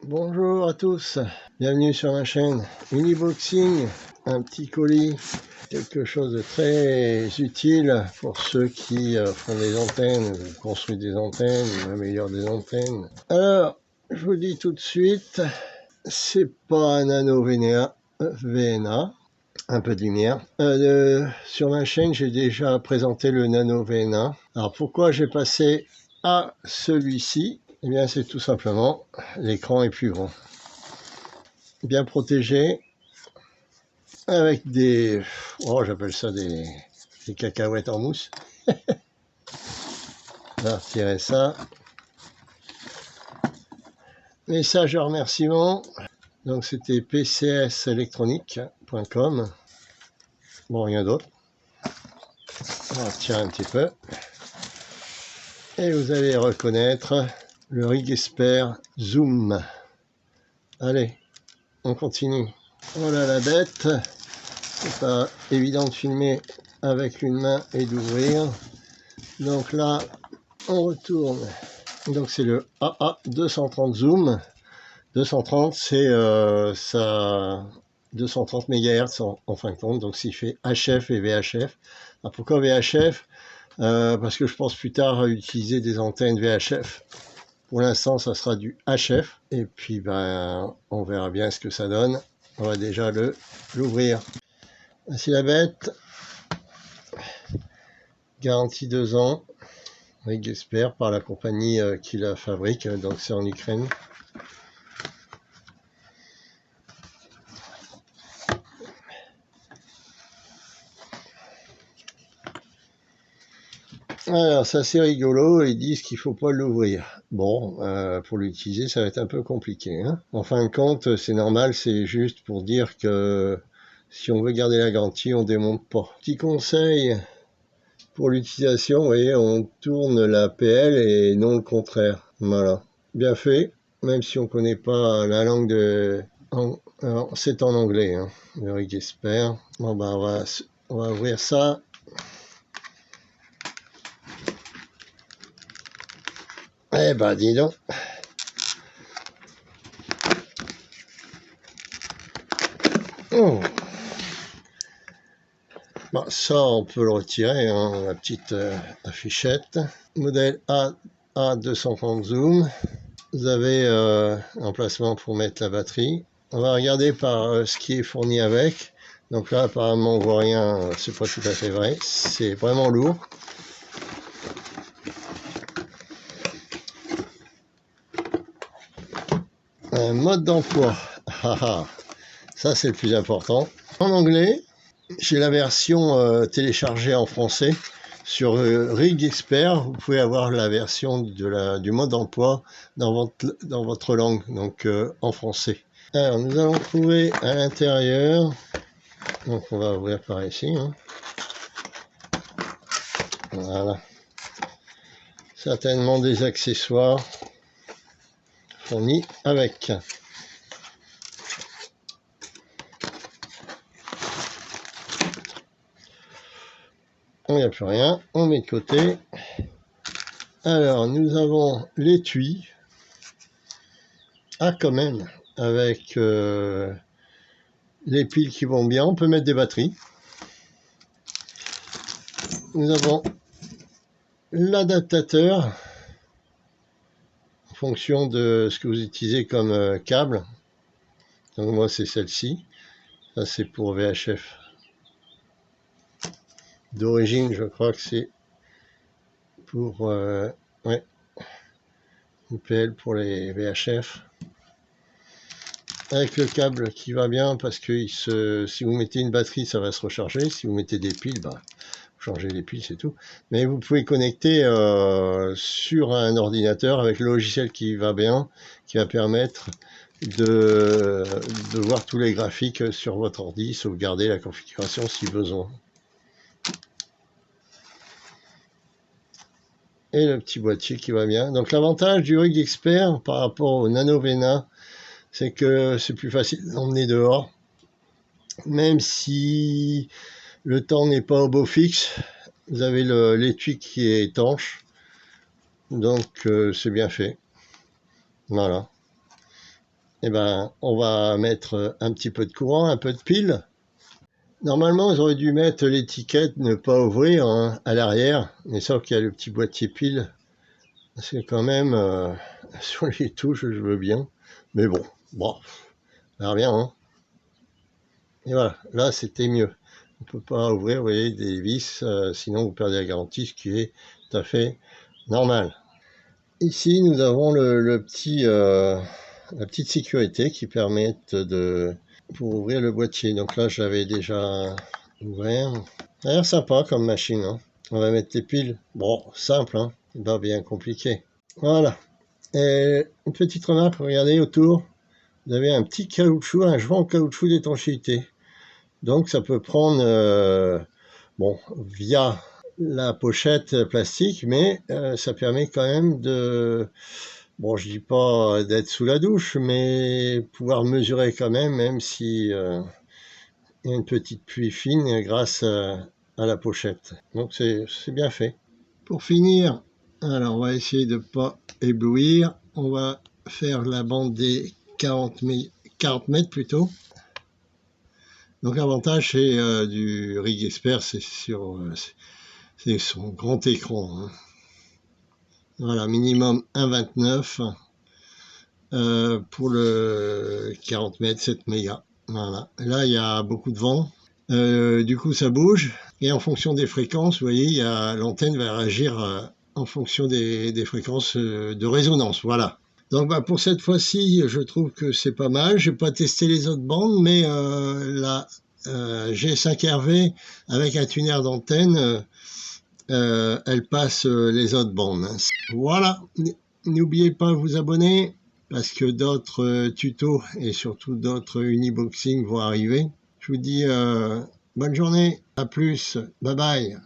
Bonjour à tous, bienvenue sur ma chaîne Uniboxing, un petit colis, quelque chose de très utile pour ceux qui font des antennes, ou construisent des antennes, ou améliorent des antennes. Alors, je vous dis tout de suite, c'est pas un nano VNA, un peu de lumière. Sur ma chaîne, j'ai déjà présenté le nano VNA. Alors pourquoi j'ai passé à celui-ci? Eh bien, c'est tout simplement, l'écran est plus grand. Bien protégé, avec des... Oh, j'appelle ça des cacahuètes en mousse. On va retirer ça. Message de remerciement. Donc, c'était pcselectronique.com. Bon, rien d'autre. On va retirer un petit peu. Et vous allez reconnaître le Rig Expert Zoom. Allez, on continue. Voilà la bête. C'est pas évident de filmer avec une main et d'ouvrir. Donc là, on retourne. Donc c'est le AA230 Zoom. 230, c'est ça 230 MHz en fin de compte. Donc s'il fait HF et VHF. Alors pourquoi VHF? Parce que je pense plus tard à utiliser des antennes VHF. Pour l'instant, ça sera du HF. Et puis, ben, on verra bien ce que ça donne. On va déjà l'ouvrir. Voici la bête. Garantie 2 ans. Rig Expert par la compagnie qui la fabrique. Donc, c'est en Ukraine. Alors, ça c'est rigolo, ils disent qu'il faut pas l'ouvrir. Bon, pour l'utiliser, ça va être un peu compliqué. Hein. En fin de compte, c'est normal, c'est juste pour dire que si on veut garder la garantie, on démonte pas. Petit conseil pour l'utilisation, vous voyez, on tourne la PL et non le contraire. Voilà, bien fait, même si on connaît pas la langue de... Alors, c'est en anglais, hein, le Rig Expert. Bon, ben, on va ouvrir ça. Eh ben, dis donc. Oh. Bon, ça, on peut le retirer, hein, la petite affichette. Modèle A230 Zoom. Vous avez l'emplacement pour mettre la batterie. On va regarder par ce qui est fourni avec. Donc là, apparemment, on voit rien. C'est pas tout à fait vrai. C'est vraiment lourd. Un mode d'emploi. Ça, c'est le plus important. En anglais, j'ai la version téléchargée en français. Sur Rig Expert, vous pouvez avoir la version du mode d'emploi dans votre langue, donc en français. Alors, nous allons trouver à l'intérieur, donc on va ouvrir par ici. Hein. Voilà. Certainement des accessoires fournis avec. Il n'y a plus rien, on met de côté. Alors, nous avons l'étui. Ah, quand même, avec les piles qui vont bien, on peut mettre des batteries. Nous avons l'adaptateur en fonction de ce que vous utilisez comme câble. Donc moi, c'est celle-ci. Ça, c'est pour VHF. D'origine, je crois que c'est pour ouais, UPL pour les VHF. Avec le câble qui va bien parce que si vous mettez une batterie, ça va se recharger. Si vous mettez des piles, bah, vous changez les piles, c'est tout. Mais vous pouvez connecter sur un ordinateur avec le logiciel qui va bien, qui va permettre de voir tous les graphiques sur votre ordi, sauvegarder la configuration si besoin. Et le petit boîtier qui va bien. Donc l'avantage du Rig Expert par rapport au Nano VNA, c'est que c'est plus facile d'emmener dehors. Même si le temps n'est pas au beau fixe, vous avez l'étui qui est étanche. Donc c'est bien fait. Voilà. eh ben, on va mettre un petit peu de courant, un peu de pile. Normalement, ils auraient dû mettre l'étiquette ne pas ouvrir hein, à l'arrière, mais sauf qu'il y a le petit boîtier pile. C'est quand même sur les touches, je veux bien. Mais bon, on verra bien. Hein. Et voilà, là c'était mieux. On ne peut pas ouvrir, vous voyez, des vis, sinon vous perdez la garantie, ce qui est tout à fait normal. Ici, nous avons la petite sécurité qui permet pour ouvrir le boîtier. Donc là, j'avais déjà ouvert. Ça a l'air sympa comme machine. Hein. On va mettre les piles. Bon, simple, hein. Pas bien compliqué. Voilà. Et une petite remarque, regardez autour. Vous avez un petit caoutchouc, un joint en caoutchouc d'étanchéité. Donc ça peut prendre, via la pochette plastique, mais ça permet quand même je dis pas d'être sous la douche, mais pouvoir mesurer quand même si il y a une petite pluie fine grâce à la pochette. Donc c'est bien fait. Pour finir, alors on va essayer de ne pas éblouir. On va faire la bande des 40 mètres plutôt. Donc l'avantage c'est du Rig Expert, c'est son grand écran. Hein. Voilà, minimum 1,29 pour le 40 mètres, 7 mégas. Voilà. Là, il y a beaucoup de vent. Du coup, ça bouge. Et en fonction des fréquences, vous voyez, l'antenne va réagir en fonction des fréquences de résonance. Voilà. Donc pour cette fois-ci, je trouve que c'est pas mal. Je n'ai pas testé les autres bandes, mais la G5RV avec un tuner d'antenne, elle passe les autres bandes. Voilà. N'oubliez pas de vous abonner parce que d'autres tutos et surtout d'autres uniboxing vont arriver. Je vous dis bonne journée, à plus, bye bye.